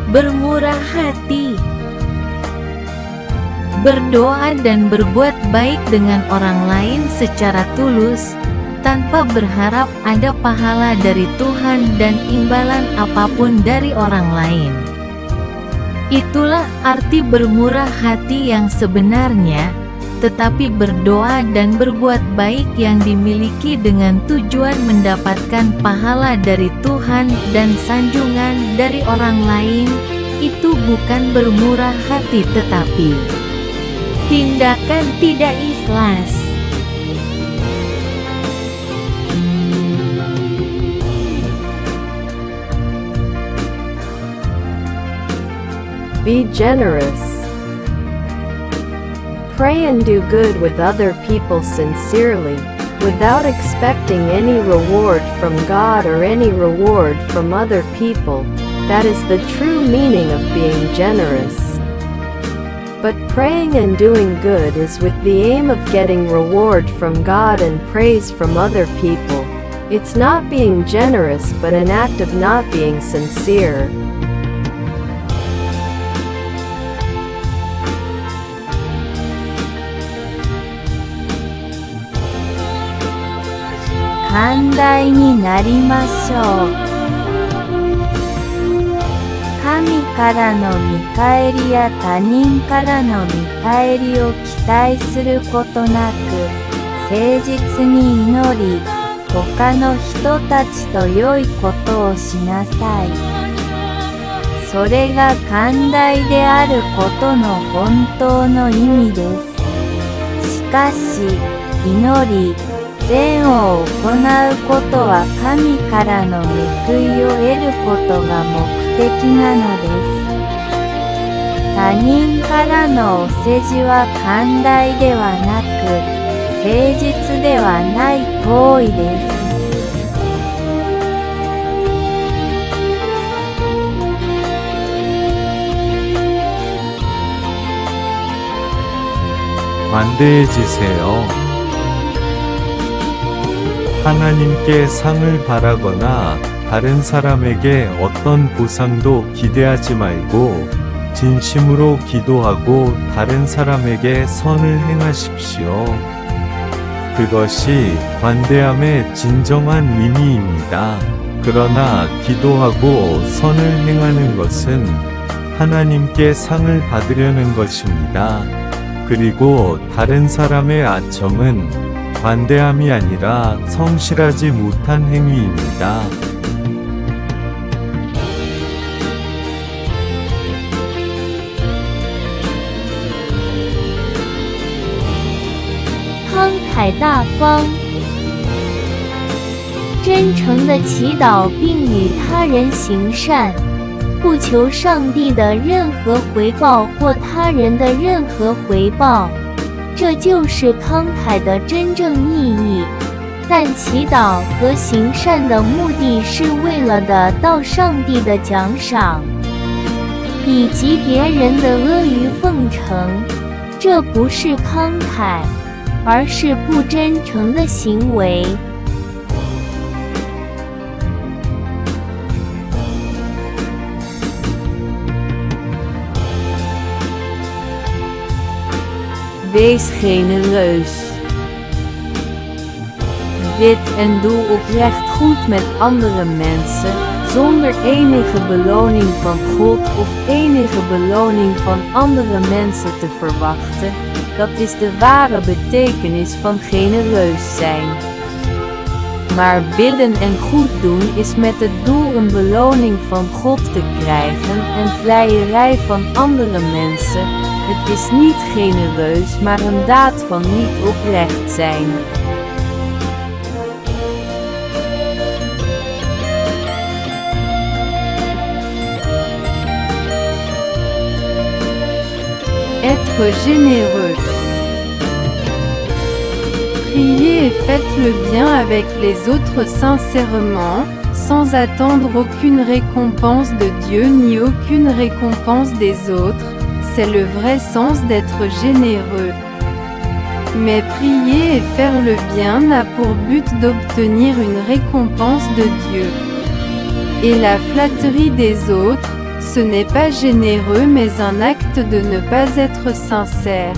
Bermurah hati. Berdoa dan berbuat baik dengan orang lain secara tulus, tanpa berharap ada pahala dari Tuhan dan imbalan apapun dari orang lain. Itulah arti bermurah hati yang sebenarnya, tetapi berdoa dan berbuat baik yang dimiliki dengan tujuan mendapatkan pahala dari Tuhan dan sanjungan dari orang lain, itu bukan bermurah hati tetapi tindakan tidak ikhlas. Be generous. Pray and do good with other people sincerely, without expecting any reward from God or any reward from other people. That is the true meaning of being generous. But praying and doing good is with the aim of getting reward from God and praise from other people. It's not being generous but an act of not being sincere. Kandaiになりましょう。神からの見返りや他人からの見返りを期待することなく、誠実に祈り、他の人たちと良いことをしなさい。それが寛大であることの本当の意味です。しかし、祈り、善を行うことは神からの報いを得ることが目的なのです。他人からのお世辞は寛大ではなく、誠実ではない行為です。관대해지세요. 하나님께 상을 바라거나 다른 사람에게 어떤 보상도 기대하지 말고 진심으로 기도하고 다른 사람에게 선을 행하십시오. 그것이 관대함의 진정한 의미입니다. 그러나 기도하고 선을 행하는 것은 하나님께 상을 받으려는 것입니다. 그리고 다른 사람의 아첨은 관대함이 아니라 성실하지 못한 행위입니다.慷大方，真诚的祈祷并与他人行善，不求上帝的任何回报或他人的任何回报，这就是慷慨的真正意义。但祈祷和行善的目的是为了得到上帝的奖赏，以及别人的阿谀奉承，这不是慷慨，而是不真诚的行为。Wees genereus. Bid en doe oprecht goed met andere mensen, zonder enige beloning van God of enige beloning van andere mensen te verwachten. Dat is de ware betekenis van genereus zijn. Maar bidden en goed doen is met het doel een beloning van God te krijgen en vleierij van andere mensen. Het is niet genereus, maar een daad van niet oprecht zijn. Être généreux. Priez et faites le bien avec les autres sincèrement, sans attendre aucune récompense de Dieu ni aucune récompense des autres. C'est le vrai sens d'être généreux. Mais prier et faire le bien n'a pour but d'obtenir une récompense de Dieu. Et la flatterie des autres, Ce n'est pas généreux mais un acte de ne pas être sincère.